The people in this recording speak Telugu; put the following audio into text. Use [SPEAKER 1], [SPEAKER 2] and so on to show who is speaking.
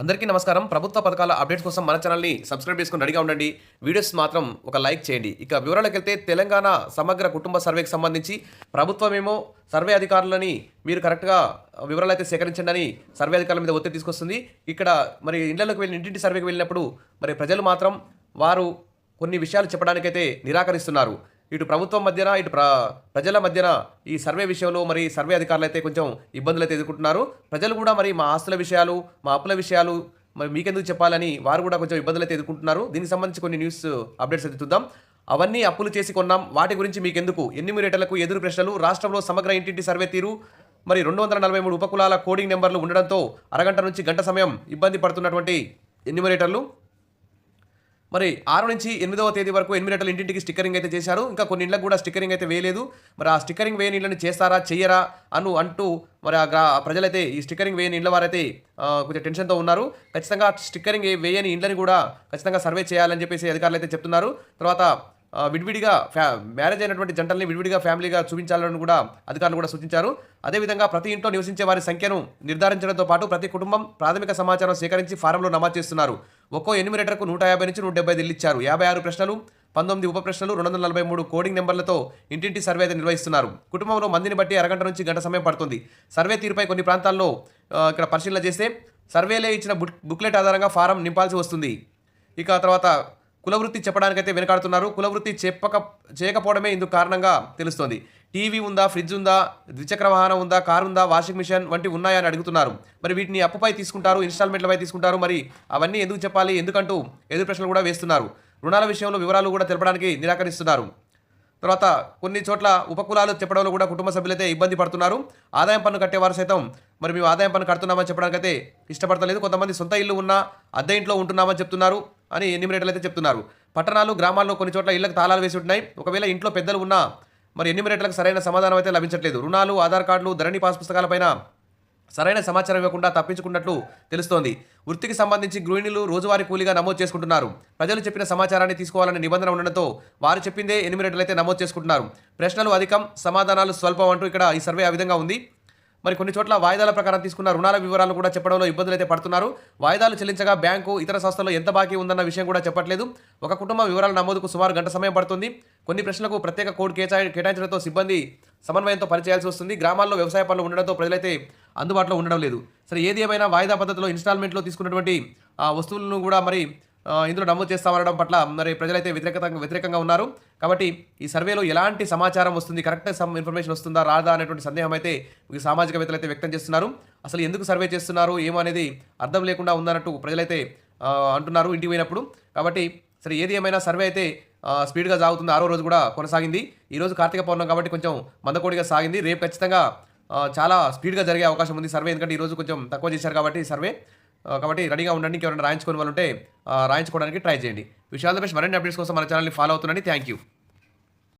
[SPEAKER 1] అందరికీ నమస్కారం. ప్రభుత్వ పథకాల అప్డేట్స్ కోసం మన ఛానల్‌ని సబ్స్క్రైబ్ చేసుకొని రెడీగా ఉండండి. వీడియోస్ మాత్రం ఒక లైక్ చేయండి. ఇక వివరాలకెళ్తే తెలంగాణ సమగ్ర కుటుంబ సర్వేకి సంబంధించి ప్రభుత్వమేమో సర్వే అధికారులని మీరు కరెక్ట్‌గా వివరాలైతే సేకరించండని సర్వే అధికారుల మీద ఒత్తిడి తీసుకొస్తుంది. ఇక్కడ మరి ఇళ్లలోకి వెళ్లి ఇంటింటి సర్వేకి వెళ్ళినప్పుడు మరి ప్రజలు మాత్రం వారు కొన్ని విషయాలు చెప్పడానికైతే నిరాకరిస్తున్నారు. ఇటు ప్రభుత్వం మధ్యన, ఇటు ప్రజల మధ్యన ఈ సర్వే విషయంలో మరి సర్వే అధికారులైతే కొంచెం ఇబ్బందులైతే ఎదుర్కొంటున్నారు. ప్రజలు కూడా మరి మా ఆస్తుల విషయాలు, మా అప్పుల విషయాలు మరి మీకెందుకు చెప్పాలని వారు కూడా కొంచెం ఇబ్బందులైతే ఎదుర్కొంటున్నారు. దీనికి సంబంధించి కొన్ని న్యూస్ అప్డేట్స్ అయితే చూద్దాం. అవన్నీ అప్పులు చేసి కొన్నాం, వాటి గురించి మీకెందుకు, ఎన్యూమరేటర్లకు ఎదురు ప్రశ్నలు, రాష్ట్రంలో సమగ్ర ఇంటింటి సర్వే తీరు, మరి 243 ఉపకులాల కోడింగ్ నెంబర్లు ఉండడంతో అరగంట నుంచి గంట సమయం ఇబ్బంది పడుతున్నటువంటి ఎన్యూమరేటర్లు. మరి 6 నుంచి 8వ తేదీ వరకు ఎన్యూమరేటర్లు ఇంటింటికి స్టిక్కరింగ్ అయితే చేశారు. ఇంకా కొన్ని ఇళ్ళకు కూడా స్టిక్కరింగ్ అయితే వేయలేదు. మరి ఆ స్టిక్కరింగ్ వేయని ఇళ్ళని చేస్తారా చెయ్యరా అంటూ మరి ప్రజలైతే ఈ స్టిక్కరింగ్ వేయని ఇళ్ళ వారైతే కొంచెం టెన్షన్తో ఉన్నారు. ఖచ్చితంగా స్టిక్కరింగ్ వేయని ఇళ్ళని కూడా ఖచ్చితంగా సర్వే చేయాలని చెప్పేసి అధికారులు అయితే చెప్తున్నారు. తర్వాత విడివిడిగా మ్యారేజ్ అయినటువంటి జంటల్ని విడివిడిగా ఫ్యామిలీగా చూపించాలని కూడా అధికారులు కూడా సూచించారు. అదేవిధంగా ప్రతి ఇంట్లో నివసించే వారి సంఖ్యను నిర్ధారించడంతో పాటు ప్రతి కుటుంబం ప్రాథమిక సమాచారం సేకరించి ఫారంలో నమోదు చేస్తున్నారు. ఒక్కో ఎన్యూమరేటర్కు 150 నుంచి 175 ఇళ్ళు ఇచ్చారు. 56 ప్రశ్నలు, 19 ఉప ప్రశ్నలు, 243 కోడింగ్ నెంబర్లతో ఇంటింటి సర్వే అయితే నిర్వహిస్తున్నారు. కుటుంబంలో మందిని బట్టి అరగంట నుంచి గంట సమయం పడుతుంది. సర్వే తీరుపై కొన్ని ప్రాంతాల్లో ఇక్కడ పరిశీలన చేస్తే సర్వేలే ఇచ్చిన బుక్లెట్ ఆధారంగా ఫారం నింపాల్సి వస్తుంది. ఇక తర్వాత కులవృత్తి చెప్పడానికైతే వెనకాడుతున్నారు. కులవృత్తి చేయకపోవడమే ఇందుకు కారణంగా తెలుస్తోంది. టీవీ ఉందా, ఫ్రిడ్జ్ ఉందా, ద్విచక్ర వాహనం ఉందా, కారు ఉందా, వాషింగ్ మిషన్ వంటి ఉన్నాయని అడుగుతున్నారు. మరి వీటిని అప్పుపై తీసుకుంటారు, ఇన్స్టాల్మెంట్లపై తీసుకుంటారు. మరి అవన్నీ ఎందుకు చెప్పాలి, ఎందుకంటూ ఎదురు ప్రశ్నలు కూడా వేస్తున్నారు. రుణాల విషయంలో వివరాలు కూడా తెలపడానికి నిరాకరిస్తున్నారు. తర్వాత కొన్ని చోట్ల ఉపకులాలు చెప్పడంలో కూడా కుటుంబ సభ్యులైతే ఇబ్బంది పడుతున్నారు. ఆదాయం పన్ను కట్టేవారు సైతం మరి మేము ఆదాయం పన్ను కడుతున్నామని చెప్పడానికైతే ఇష్టపడతలేదు. కొంతమంది సొంత ఇల్లు ఉన్నా అద్దె ఇంట్లో ఉంటున్నామని చెప్తున్నారు అని ఎన్యూమరేటర్లు అయితే చెప్తున్నారు. పట్టణాలు, గ్రామాల్లో కొన్ని చోట్ల ఇళ్లకు తాళాలు వేసి ఉంటున్నాయి. ఒకవేళ ఇంట్లో పెద్దలు ఉన్నా మరి ఎన్యూమరేటర్లకు సరైన సమాధానం అయితే లభించట్లేదు. రుణాలు, ఆధార్ కార్డులు, ధరణి పాస్ పుస్తకాలపైన సరైన సమాచారం ఇవ్వకుండా తప్పించుకున్నట్లు తెలుస్తోంది. వృత్తికి సంబంధించి గృహిణులు రోజువారీ కూలీగా నమోదు చేసుకుంటున్నారు. ప్రజలు చెప్పిన సమాచారాన్ని తీసుకోవాలనే నిబంధన ఉండడంతో వారు చెప్పిందే ఎన్యూమరేటర్లు అయితే నమోదు చేసుకుంటున్నారు. ప్రశ్నలు అధికం, సమాధానాలు స్వల్పం అంటూ ఇక్కడ ఈ సర్వే ఆ విధంగా ఉంది. మరి కొన్ని చోట్ల వాయిదాల ప్రకారం తీసుకున్న రుణాల వివరాలు కూడా చెప్పడంలో ఇబ్బందులు అయితే పడుతున్నారు. వాయిదాలు చెల్లించగా బ్యాంకు, ఇతర సంస్థల్లో ఎంత బాకీ ఉందన్న విషయం కూడా చెప్పట్లేదు. ఒక కుటుంబం వివరాల నమోదుకు సుమారు గంట సమయం పడుతుంది. కొన్ని ప్రశ్నలకు ప్రత్యేక కోడ్ కేటాయించడంతో సిబ్బంది సమన్వయంతో పనిచేయాల్సి వస్తుంది. గ్రామాల్లో వ్యవసాయ పనులు ఉండడంతో ప్రజలైతే అందుబాటులో ఉండడం లేదు. సరే, ఏది ఏమైనా వాయిదా పద్ధతిలో ఇన్స్టాల్మెంట్లో తీసుకున్నటువంటి వస్తువులను కూడా మరి ఇందులో నమోదు చేస్తామనడం పట్ల మరి ప్రజలైతే వ్యతిరేకంగా ఉన్నారు. కాబట్టి ఈ సర్వేలో ఎలాంటి సమాచారం వస్తుంది, కరెక్ట్ ఇన్ఫర్మేషన్ వస్తుందా రాదా అనేటువంటి సందేహం అయితే సామాజికవేత్తలు అయితే వ్యక్తం చేస్తున్నారు. అసలు ఎందుకు సర్వే చేస్తున్నారు ఏమో అనేది అర్థం లేకుండా ఉందన్నట్టు ప్రజలైతే అంటున్నారు ఇంటికి పోయినప్పుడు. కాబట్టి సరే, ఏది ఏమైనా సర్వే అయితే స్పీడ్గా సాగుతుంది. 6వ రోజు కూడా కొనసాగింది. ఈరోజు కార్తీక పౌర్ణమి కాబట్టి కొంచెం మందకోడిగా సాగింది. రేపు ఖచ్చితంగా చాలా స్పీడ్గా జరిగే అవకాశం ఉంది సర్వే. ఎందుకంటే ఈరోజు కొంచెం తక్కువ చేశారు కాబట్టి సర్వే. కాబట్టి రెడీగా ఉండండి. ఎవరైనా రాయించుకునే వాళ్ళు ఉంటే రాయించుకోవడానికి ట్రై చేయండి. విషయాల బెస్ట్ మరిన్ని అప్డేట్స్ కోసం మన ఛానల్ని ఫాలో అవుతుండండి. Thank you.